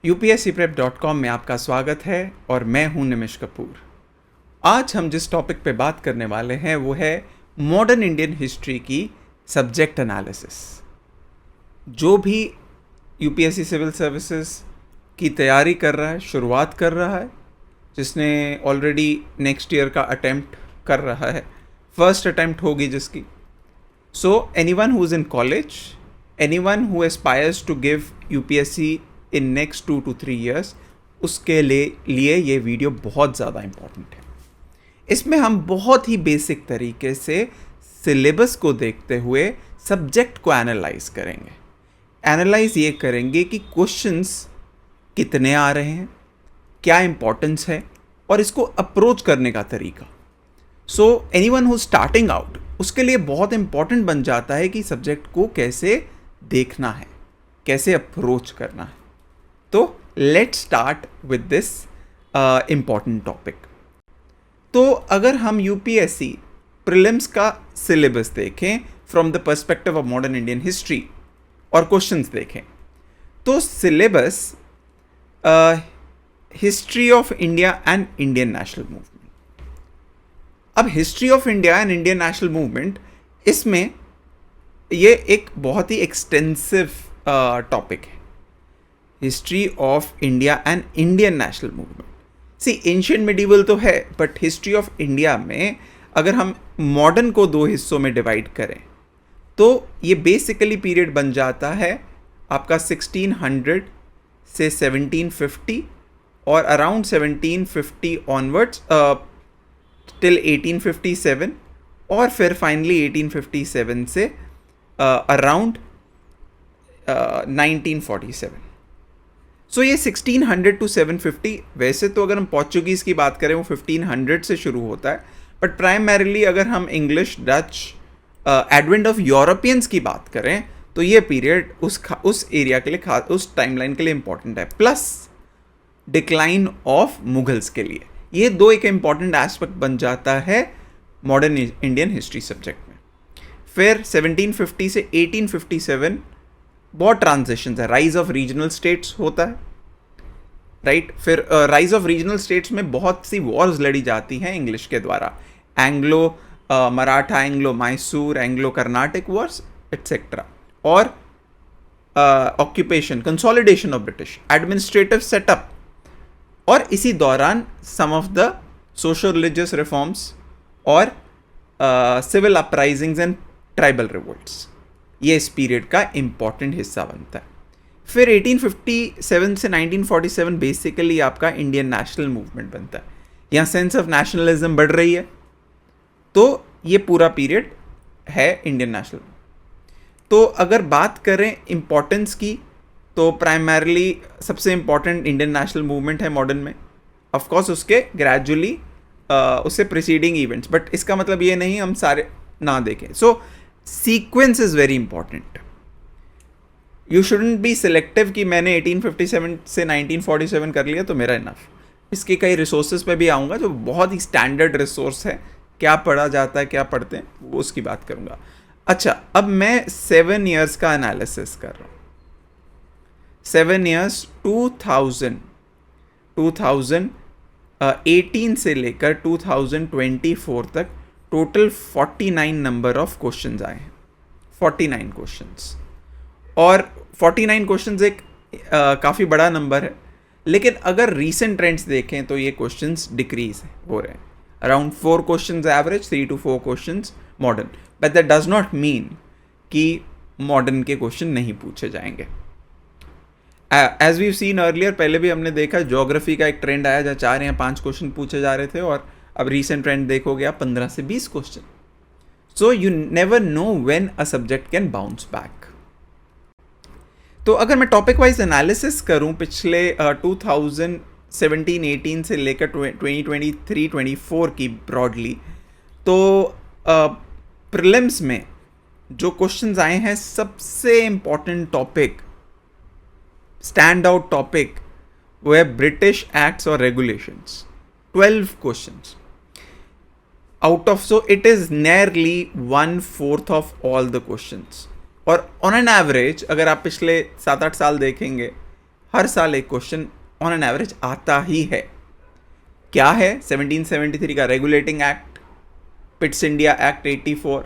upscprep.com में आपका स्वागत है और मैं हूं निमिष कपूर। आज हम जिस टॉपिक पे बात करने वाले हैं वो है मॉडर्न इंडियन हिस्ट्री की सब्जेक्ट एनालिसिस। जो भी यूपीएससी सिविल सर्विसेज की तैयारी कर रहा है, शुरुआत कर रहा है, जिसने ऑलरेडी नेक्स्ट ईयर का अटेम्प्ट कर रहा है, फर्स्ट अटेम्प्ट होगी जिसकी, so anyone who is in college, anyone who aspires to give UPSC in next 2 to 3 years, उसके लिए ये वीडियो बहुत ज़्यादा इम्पॉर्टेंट है। इसमें हम बहुत ही बेसिक तरीके से सिलेबस को देखते हुए सब्जेक्ट को एनालाइज करेंगे। एनालाइज ये करेंगे कि क्वेश्चंस कितने आ रहे हैं, क्या इम्पोर्टेंस है और इसको अप्रोच करने का तरीका। सो एनीवन हु स्टार्टिंग आउट, उसके लिए बहुत इम्पॉर्टेंट बन जाता है कि सब्जेक्ट को कैसे देखना है, कैसे अप्रोच करना है। तो let's start with this important topic. तो अगर हम यूपीएससी प्रीलिम्स का सिलेबस देखें from the perspective of modern Indian history और क्वेश्चंस देखें, तो syllabus history of India and Indian national movement. अब history of India and Indian national movement, इसमें ये एक बहुत ही एक्सटेंसिव टॉपिक है। History of India and Indian national movement, see ancient medieval तो है, बट हिस्ट्री ऑफ इंडिया में अगर हम मॉडर्न को 2 हिस्सों में डिवाइड करें तो ये बेसिकली पीरियड बन जाता है आपका 1600 से 1750 और अराउंड 1750 ऑनवर्ड्स टिल 1857 और फिर फाइनली 1857 से अराउंड 1947। सो ये 1600 to 750, वैसे तो अगर हम पोर्चुगीज़ की बात करें वो 1500 से शुरू होता है, बट प्राइमरीली अगर हम English, Dutch, advent of Europeans की बात करें तो ये पीरियड उस एरिया के लिए, उस टाइमलाइन के लिए इम्पॉर्टेंट है, प्लस डिक्लाइन ऑफ मुगल्स के लिए। ये 2 एक इम्पॉर्टेंट एस्पेक्ट बन जाता है मॉडर्न इंडियन हिस्ट्री सब्जेक्ट में। फिर 1750 से 1857 बहुत ट्रांजिशंस है, राइज ऑफ रीजनल स्टेट्स होता है, राइट। फिर राइज ऑफ रीजनल स्टेट्स में बहुत सी वॉर्स लड़ी जाती हैं इंग्लिश के द्वारा, Anglo Maratha, Anglo Mysore, Anglo Carnatic wars etcetera, और occupation, consolidation of British, administrative setup, और इसी दौरान some of the social religious reforms और civil uprisings and tribal revolts, ये इस पीरियड का इम्पॉर्टेंट हिस्सा बनता है। फिर 1857 से 1947 बेसिकली आपका इंडियन नेशनल मूवमेंट बनता है। यहाँ सेंस ऑफ नेशनलिज्म बढ़ रही है, तो ये पूरा पीरियड है इंडियन नेशनल। तो अगर बात करें इम्पोर्टेंस की, तो प्राइमरली सबसे इम्पॉर्टेंट इंडियन नेशनल मूवमेंट है मॉडर्न में। ऑफकोर्स उसके ग्रेजुअली उससे प्रिसीडिंग इवेंट्स, बट इसका मतलब ये नहीं हम सारे ना देखें। So sequence is very important. You shouldn't be selective कि मैंने 1857 से 1947 कर लिया तो मेरा इनफ। इसके कई रिसोर्सेज पे भी आऊँगा जो बहुत ही स्टैंडर्ड रिसोर्स है, क्या पढ़ा जाता है, क्या पढ़ते हैं, वो उसकी बात करूँगा। अच्छा, अब मैं 7 ईयर्स का एनालिसिस कर रहा हूँ। 7 ईयर्स 2018 से लेकर 2024 तक टोटल 49 नंबर ऑफ क्वेश्चंस आए हैं, 49 क्वेश्चंस। और 49 क्वेश्चंस एक काफ़ी बड़ा नंबर है, लेकिन अगर रीसेंट ट्रेंड्स देखें तो ये क्वेश्चंस डिक्रीज हो रहे हैं। Around 4 questions average, 3 to 4 questions modern, but that does not mean कि मॉडर्न के क्वेश्चन नहीं पूछे जाएंगे। एज वी सीन अर्लियर, पहले भी हमने देखा ज्योग्राफी का एक ट्रेंड आया जहाँ 4 या 5 क्वेश्चन पूछे जा रहे थे, और अब रीसेंट ट्रेंड देखोगे आप 15 से 20 question. So you never know when a subject can bounce back. तो अगर मैं टॉपिक वाइज एनालिसिस करूं पिछले 2017-18 से लेकर 2023-24 की ब्रॉडली, तो प्रीलिम्स में जो क्वेश्चंस आए हैं, सबसे important topic, stand out topic, वो है ब्रिटिश एक्ट्स और regulations. 12 questions out of, so it is nearly 1/4 of all the questions। और ऑन एन एवरेज अगर आप पिछले 7-8 साल देखेंगे हर साल एक क्वेश्चन ऑन एन एवरेज आता ही है। क्या है? 1773 का regulating act, Pitt's India act 84,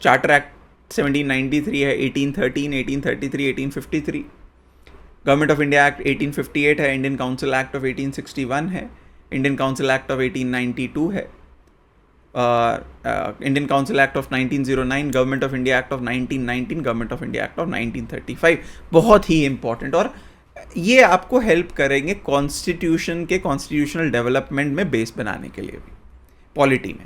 charter act 1793 है, 1813, 1833, 1853, गवर्नमेंट ऑफ इंडिया एक्ट 1858 है, इंडियन काउंसिल एक्ट ऑफ 1861 है, इंडियन काउंसिल एक्ट ऑफ 1892 है, Indian council act of 1909, government of India act of 1919, government of India act of 1935। बहुत ही important, और ये आपको help करेंगे constitution के कॉन्स्टिट्यूशनल डेवलपमेंट में बेस बनाने के लिए भी, पॉलिटी में।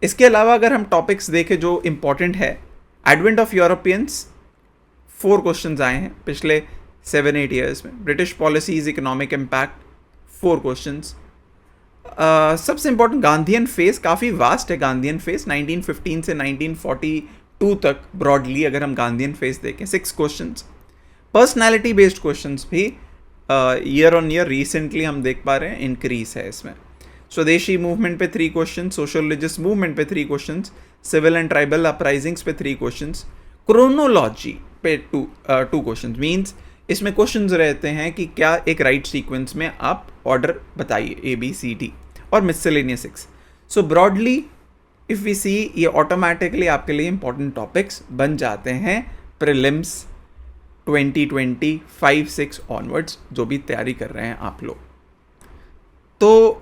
इसके अलावा अगर हम टॉपिक्स देखें जो इंपॉर्टेंट है, एडवेंट ऑफ यूरोपियंस 4 क्वेश्चंस आए हैं पिछले 7-8 ईयर्स में। British policies, economic impact 4 questions. सबसे इंपॉर्टेंट गांधीयन फेस, काफ़ी वास्ट है गांधीयन फेस, 1915 से 1942 तक ब्रॉडली अगर हम गांधीयन फेस देखें 6 क्वेश्चंस। पर्सनैलिटी बेस्ड क्वेश्चंस भी ईयर ऑन ईयर रिसेंटली हम देख पा रहे हैं इंक्रीज है इसमें। स्वदेशी मूवमेंट पे 3 क्वेश्चन, सोशल रिलीजियस मूवमेंट पे 3 question, civil and tribal uprisings पे 3 क्वेश्चन, क्रोनोलॉजी पे 2 क्वेश्चन। मीन्स इसमें क्वेश्चंस रहते हैं कि क्या एक राइट सीक्वेंस में आप ऑर्डर बताइए ABCD, और miscellaneous 6। So broadly if we see, ये ऑटोमेटिकली आपके लिए इंपॉर्टेंट टॉपिक्स बन जाते हैं प्रीलिम्स 2025-6 ऑनवर्ड्स, जो भी तैयारी कर रहे हैं आप लोग। तो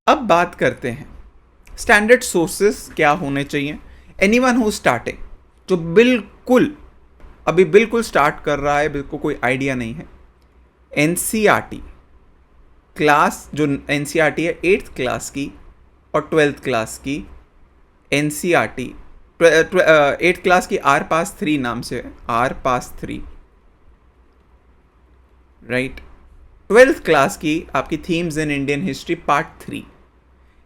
अब बात करते हैं स्टैंडर्ड सोर्सेस क्या होने चाहिए। एनीवन हु स्टार्टिंग, जो बिल्कुल स्टार्ट कर रहा है, बिल्कुल कोई आइडिया नहीं है, NCERT क्लास, जो NCERT है 8th क्लास की और 12th क्लास की, NCERT 8th क्लास की R Pass 3 नाम से है, R Pass 3, right. 12th class की आपकी themes in Indian history part 3,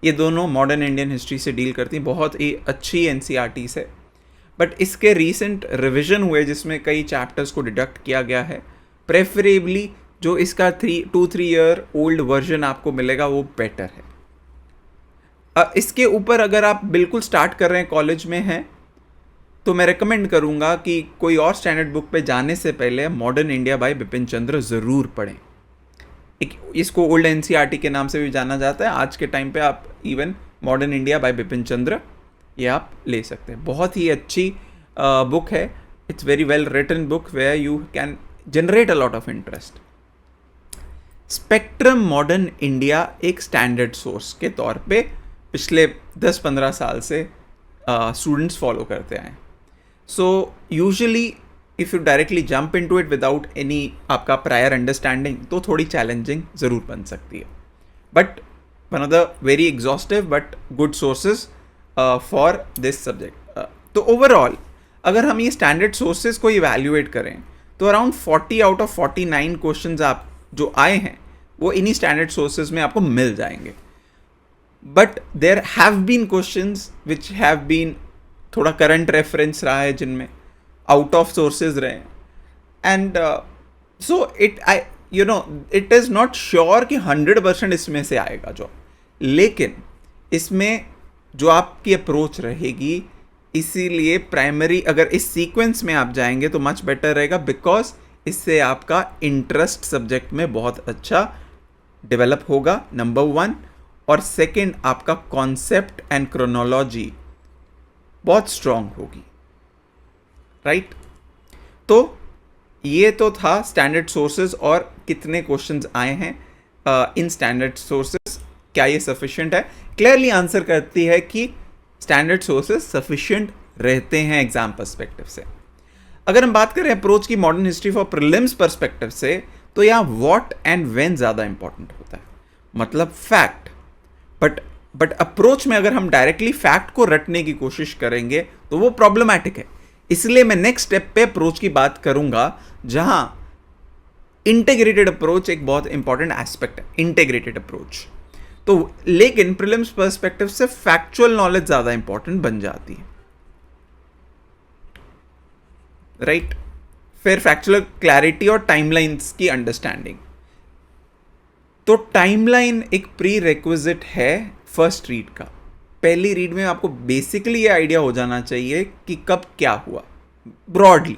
ये दोनों मॉडर्न इंडियन हिस्ट्री से डील करती हैं, बहुत ही अच्छी NCERTs है। बट इसके रीसेंट रिवीजन हुए जिसमें कई चैप्टर्स को डिडक्ट किया गया है। प्रेफरेबली जो इसका 2-3 ईयर ओल्ड वर्जन आपको मिलेगा वो बेटर है। इसके ऊपर अगर आप बिल्कुल स्टार्ट कर रहे हैं, कॉलेज में हैं, तो मैं रेकमेंड करूंगा कि कोई और स्टैंडर्ड बुक पे जाने से पहले मॉडर्न इंडिया बाय बिपिन चंद्र ज़रूर पढ़ें। इसको ओल्ड NCERT के नाम से भी जाना जाता है। आज के टाइम पे आप even modern India by Bipin Chandra ये आप ले सकते हैं। बहुत ही अच्छी बुक है, it's very well written book where you can generate a lot of interest. Spectrum modern India एक स्टैंडर्ड सोर्स के तौर पे पिछले 10-15 साल से स्टूडेंट्स फॉलो करते आए। So usually if you directly jump into it without any आपका प्रायर अंडरस्टैंडिंग, तो थोड़ी चैलेंजिंग ज़रूर बन सकती है, but one of the very exhaustive but good sources for this subject. तो ओवरऑल अगर हम ये स्टैंडर्ड सोर्सेज को इवैल्यूएट करें तो अराउंड 40 आउट ऑफ 49 क्वेश्चंस आप जो आए हैं वो इन्हीं स्टैंडर्ड सोर्सेज में आपको मिल जाएंगे। But there have been questions which have been थोड़ा करंट रेफरेंस रहा है, जिनमें आउट ऑफ सोर्सेज रहे हैं, and so it is not sure कि 100% इसमें से आएगा जो, लेकिन इसमें जो आपकी अप्रोच रहेगी, इसीलिए प्राइमरी अगर इस सीक्वेंस में आप जाएंगे तो मच बेटर रहेगा, बिकॉज इससे आपका इंटरेस्ट सब्जेक्ट में बहुत अच्छा डेवलप होगा, नंबर 1, और सेकंड आपका कॉन्सेप्ट एंड क्रोनोलॉजी बहुत स्ट्रांग होगी, राइट। तो ये तो था स्टैंडर्ड सोर्सेज और कितने क्वेश्चंस आए हैं इन स्टैंडर्ड सोर्सेज, क्या ये सफिशिएंट है। क्लियरली आंसर करती है कि स्टैंडर्ड सोर्सेज सफिशिएंट रहते हैं एग्जाम पर्सपेक्टिव से। अगर हम बात करें अप्रोच की modern history for prelims perspective से, तो यहाँ व्हाट एंड व्हेन ज़्यादा इंपॉर्टेंट होता है, मतलब फैक्ट। बट अप्रोच में अगर हम डायरेक्टली फैक्ट को रटने की कोशिश करेंगे तो वो प्रॉब्लमैटिक है। इसलिए मैं नेक्स्ट स्टेप पे अप्रोच की बात करूंगा, जहां इंटीग्रेटेड अप्रोच एक बहुत इंपॉर्टेंट एस्पेक्ट है, इंटीग्रेटेड अप्रोच। तो लेकिन प्रीलिम्स पर्सपेक्टिव से फैक्चुअल नॉलेज ज्यादा इंपॉर्टेंट बन जाती है, राइट। फिर फैक्चुअल क्लैरिटी और टाइमलाइंस की अंडरस्टैंडिंग। तो टाइमलाइन एक प्री रिक्विजिट है फर्स्ट रीड का। पहली रीड में आपको बेसिकली ये आइडिया हो जाना चाहिए कि कब क्या हुआ ब्रॉडली,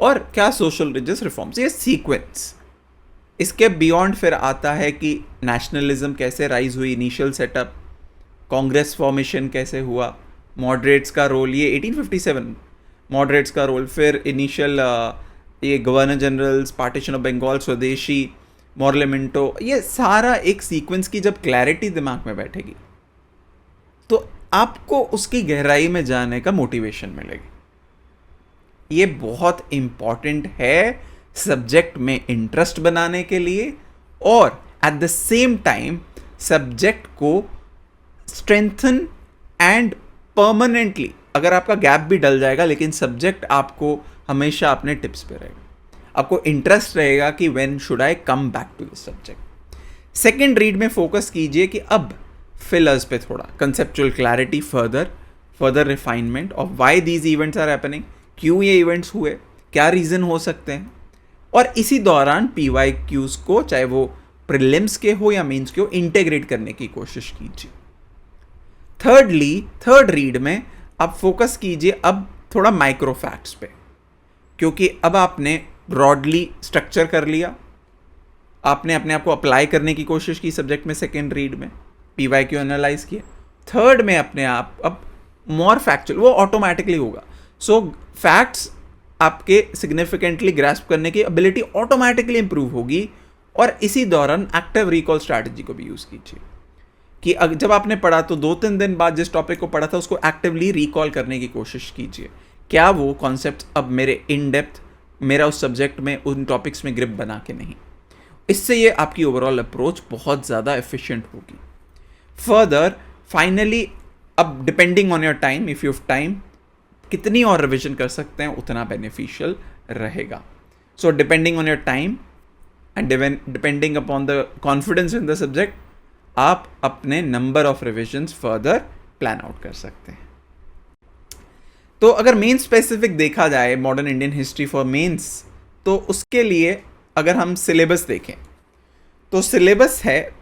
और क्या सोशल रिलीजियस रिफॉर्म्स, ये सीक्वेंस। इसके बियॉन्ड फिर आता है कि नेशनलिज्म कैसे राइज हुई, इनिशियल सेटअप, कांग्रेस फॉर्मेशन कैसे हुआ, मॉडरेट्स का रोल, ये 1857 मॉडरेट्स का रोल, फिर इनिशियल ये governor generals, partition of Bengal, swadeshi, Morley Minto, ये सारा एक सीक्वेंस की जब क्लैरिटी दिमाग में बैठेगी तो आपको उसकी गहराई में जाने का मोटिवेशन मिलेगी। ये बहुत इम्पॉर्टेंट है सब्जेक्ट में इंटरेस्ट बनाने के लिए, और at the same time subject को स्ट्रेंथन एंड परमानेंटली, अगर आपका गैप भी डल जाएगा लेकिन सब्जेक्ट आपको हमेशा अपने टिप्स पे रहेगा, आपको इंटरेस्ट रहेगा कि when should I come back to this subject. Second read में फोकस कीजिए कि अब फिलर्स पे थोड़ा conceptual clarity, further refinement of why these events are happening, क्यों ये इवेंट्स हुए, क्या रीज़न हो सकते हैं, और इसी दौरान PYQs को, चाहे वो प्रीलिम्स के हो या मेंस के हो, इंटीग्रेट करने की कोशिश कीजिए। थर्ड रीड में आप फोकस कीजिए अब थोड़ा माइक्रो फैक्ट्स पे, क्योंकि अब आपने ब्रॉडली स्ट्रक्चर कर लिया, आपने अपने आप को अप्लाई करने की कोशिश की सब्जेक्ट में सेकेंड रीड में, PYQ एनालाइज किया। थर्ड में अपने आप अब मोर फैक्चुअल, वो ऑटोमेटिकली होगा। सो फैक्ट्स आपके सिग्निफिकेंटली ग्रास्प करने की एबिलिटी ऑटोमेटिकली इंप्रूव होगी, और इसी दौरान एक्टिव रिकॉल स्ट्रैटेजी को भी यूज़ कीजिए कि जब आपने पढ़ा तो 2-3 दिन बाद जिस टॉपिक को पढ़ा था उसको एक्टिवली रिकॉल करने की कोशिश कीजिए, क्या वो कॉन्सेप्ट अब मेरे इन डेप्थ, मेरा उस सब्जेक्ट में, उन टॉपिक्स में ग्रिप बना के नहीं। इससे ये आपकी ओवरऑल अप्रोच बहुत ज़्यादा एफिशिएंट होगी। फर्दर फाइनली, अब depending on your time, if you have time, कितनी और रिविजन कर सकते हैं उतना बेनिफिशियल रहेगा। So depending on your time and depending upon the confidence in the subject, आप अपने number of revisions further plan out कर सकते हैं। तो अगर मेन स्पेसिफिक देखा जाए modern Indian history for mains, तो उसके लिए अगर हम सिलेबस देखें तो सिलेबस है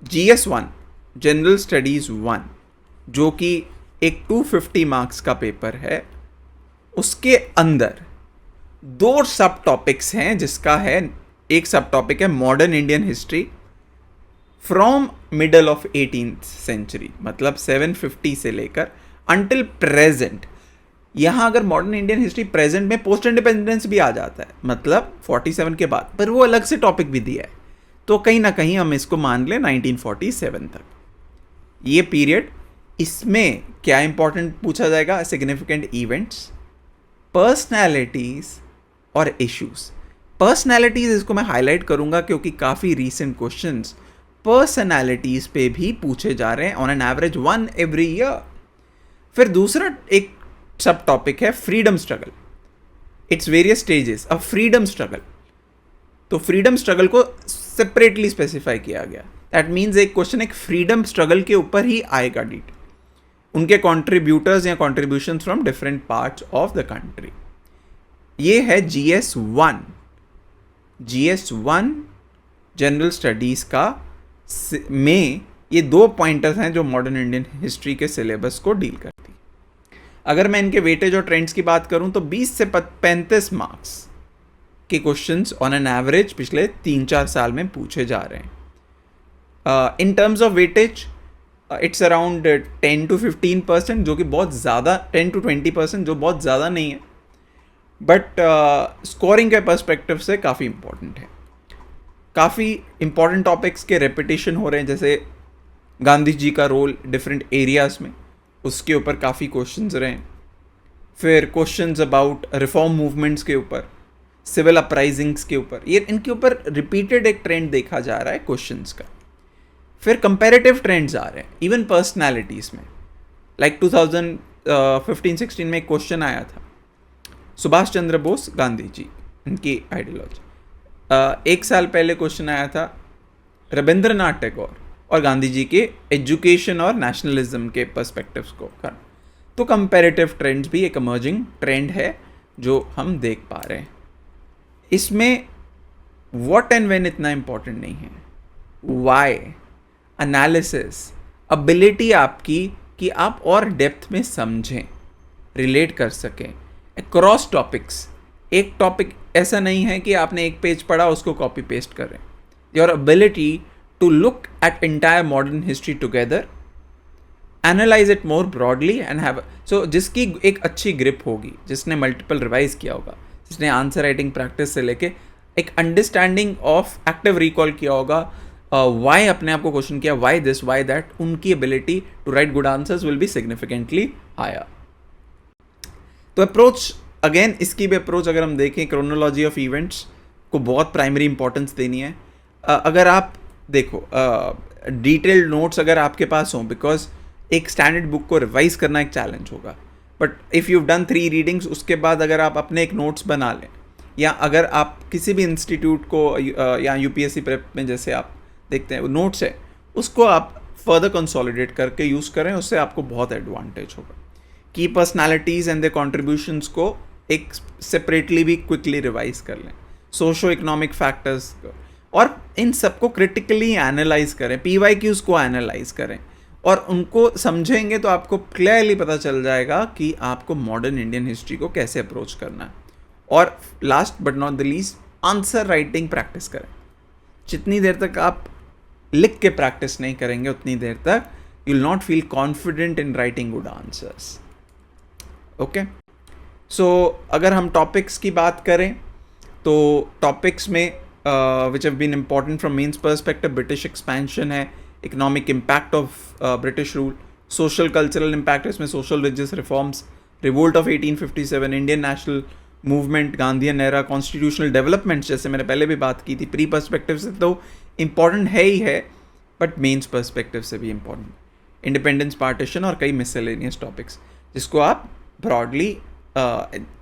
GS1 जनरल स्टडीज़ 1, जो कि एक 250 मार्क्स का पेपर है। उसके अंदर 2 सब टॉपिक्स हैं, जिसका है एक सब टॉपिक है modern Indian history from middle of 18th century, मतलब 750 से लेकर अंटिल प्रेजेंट। यहाँ अगर मॉडर्न इंडियन हिस्ट्री प्रेजेंट में पोस्ट इंडिपेंडेंस भी आ जाता है, मतलब 47 के बाद, पर वो अलग से टॉपिक भी दिया है, तो कहीं ना कहीं हम इसको मान लें 1947 तक ये पीरियड। इसमें क्या इंपॉर्टेंट पूछा जाएगा, सिग्निफिकेंट इवेंट्स, पर्सनैलिटीज़ और इश्यूज। पर्सनैलिटीज़ इसको मैं हाईलाइट करूंगा क्योंकि काफ़ी रीसेंट क्वेश्चंस पर्सनैलिटीज़ पे भी पूछे जा रहे हैं, on an average 1 every year. फिर दूसरा एक सब टॉपिक है freedom struggle, its various stages of freedom struggle. तो फ्रीडम स्ट्रगल को सेपरेटली स्पेसिफाई किया गया, दैट मीन्स एक क्वेश्चन एक फ्रीडम स्ट्रगल के ऊपर ही आएगा डीट, उनके कॉन्ट्रीब्यूटर्स या contribution from different parts of the country. ये है GS1 जनरल स्टडीज़ का में ये 2 पॉइंटर्स हैं जो मॉडर्न इंडियन हिस्ट्री के सिलेबस को डील करती। अगर मैं इनके वेटेज और ट्रेंड्स की बात करूं तो 20 से 35 मार्क्स के क्वेश्चंस ऑन एन एवरेज पिछले 3-4 साल में पूछे जा रहे हैं। In terms of weightage it's around 10 to 15%, जो कि बहुत ज़्यादा, 10 to 20% जो बहुत ज़्यादा नहीं है, बट स्कोरिंग के पर्सपेक्टिव से काफ़ी इंपॉर्टेंट है। काफ़ी इंपॉर्टेंट टॉपिक्स के रेपिटेशन हो रहे हैं, जैसे गांधी जी का रोल डिफरेंट एरियाज़ में, उसके ऊपर काफ़ी क्वेश्चंस रहे हैं। फिर क्वेश्चंस अबाउट रिफॉर्म मूवमेंट्स के ऊपर, सिविल अपराइजिंग्स के ऊपर, ये इनके ऊपर रिपीटेड एक ट्रेंड देखा जा रहा है क्वेश्चंस का। फिर कंपैरेटिव ट्रेंड्स आ रहे हैं इवन पर्सनैलिटीज़ में, लाइक 2015-16 में एक क्वेश्चन आया था, सुभाष चंद्र बोस गांधी जी, इनकी आइडियोलॉजी। 1 साल पहले क्वेश्चन आया था रविंद्रनाथ टैगोर और गांधी जी के एजुकेशन और नेशनलिज्म के पर्सपेक्टिव्स को कर। तो कंपैरेटिव ट्रेंड्स भी एक इमर्जिंग ट्रेंड है जो हम देख पा रहे हैं। इसमें व्हाट एंड व्हेन इतना इम्पोर्टेंट नहीं है, व्हाई, एनालिसिस, एबिलिटी आपकी कि आप और डेप्थ में समझें, रिलेट कर सकें, अक्रॉस टॉपिक्स। एक टॉपिक ऐसा नहीं है कि आपने एक पेज पढ़ा उसको कॉपी पेस्ट करें। Your ability to look at entire modern history together, analyse it more broadly and have, so जिसकी एक अच्छी ग्रिप होगी, जिसने मल्टीपल रिवाइज किया होगा, जिसने आंसर राइटिंग प्रैक्टिस से लेके एक अंडरस्टैंडिंग ऑफ एक्टिव रिकॉल किया होगा, वाई अपने आप को क्वेश्चन किया, वाई दिस वाई दैट, उनकी ability to write good answers will be significantly higher. तो अप्रोच अगेन, इसकी भी अप्रोच अगर हम देखें, क्रोनोलॉजी ऑफ इवेंट्स को बहुत प्राइमरी इंपॉर्टेंस देनी है। अगर आप देखो डिटेल्ड नोट्स अगर आपके पास हों, बिकॉज एक स्टैंडर्ड बुक को रिवाइज करना एक चैलेंज होगा, but if you done 3 readings उसके बाद अगर आप अपने एक नोट्स बना लें, या अगर आप किसी भी इंस्टीट्यूट को या यूपीएससी प्रेप में जैसे आप देखते हैं नोट्स है, उसको आप फर्दर कंसोलिडेट करके यूज़ करें, उससे आपको बहुत एडवांटेज होगा। की पर्सनालिटीज़ एंड द कॉन्ट्रीब्यूशंस को एक सेपरेटली भी क्विकली रिवाइज कर लें, सोशो इकोनॉमिक फैक्टर्स, और इन सबको क्रिटिकली एनालाइज करें, PYQs को एनालाइज करें, और उनको समझेंगे तो आपको क्लियरली पता चल जाएगा कि आपको मॉडर्न इंडियन हिस्ट्री को कैसे अप्रोच करना है। और last but not the least, answer writing practice करें। जितनी देर तक आप लिख के प्रैक्टिस नहीं करेंगे उतनी देर तक you will not feel confident in writing good answers. Okay, so अगर हम टॉपिक्स की बात करें तो टॉपिक्स में which have been important from means perspective, British expansion है, economic impact of British rule, social cultural impact, इसमें social religious reforms, revolt of 1857, Indian national movement, Gandhian era, constitutional developments, जैसे मैंने पहले भी बात की थी। प्री पर्सपेक्टिव से तो इम्पॉर्टेंट है ही है, बट मेन्स पर्सपेक्टिव से भी इम्पॉर्टेंट, इंडिपेंडेंस, पार्टीशन और कई मिसलेनियस टॉपिक्स जिसको आप ब्रॉडली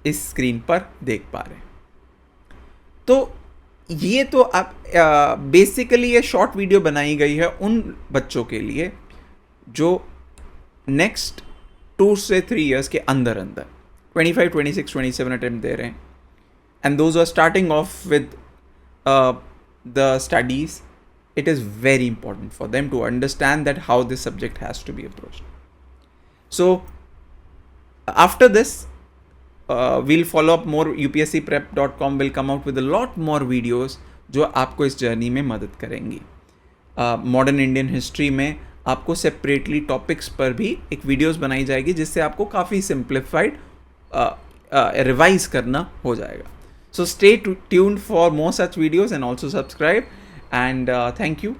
इस स्क्रीन पर देख पा रहे हैं। तो ये तो आप बेसिकली ये शॉर्ट वीडियो बनाई गई है उन बच्चों के लिए जो नेक्स्ट 2 से 3 ईयर्स के अंदर 25, 26, 27 अटेम्प्ट दे रहे हैं, and those are starting off with the studies, it is very important for them to understand that how this subject has to be approached. So after this we'll follow up more. upscprep.com will come out with a lot more videos जो आपको इस journey में मदद करेंगी। Modern Indian history में आपको separately topics पर भी एक वीडियोस बनाई जाएगी जिससे आपको काफ़ी सिंप्लीफाइड रिवाइज करना हो जाएगा। So stay tuned for more such videos and also subscribe. And thank you,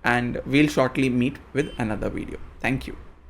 and we'll shortly meet with another video. Thank you.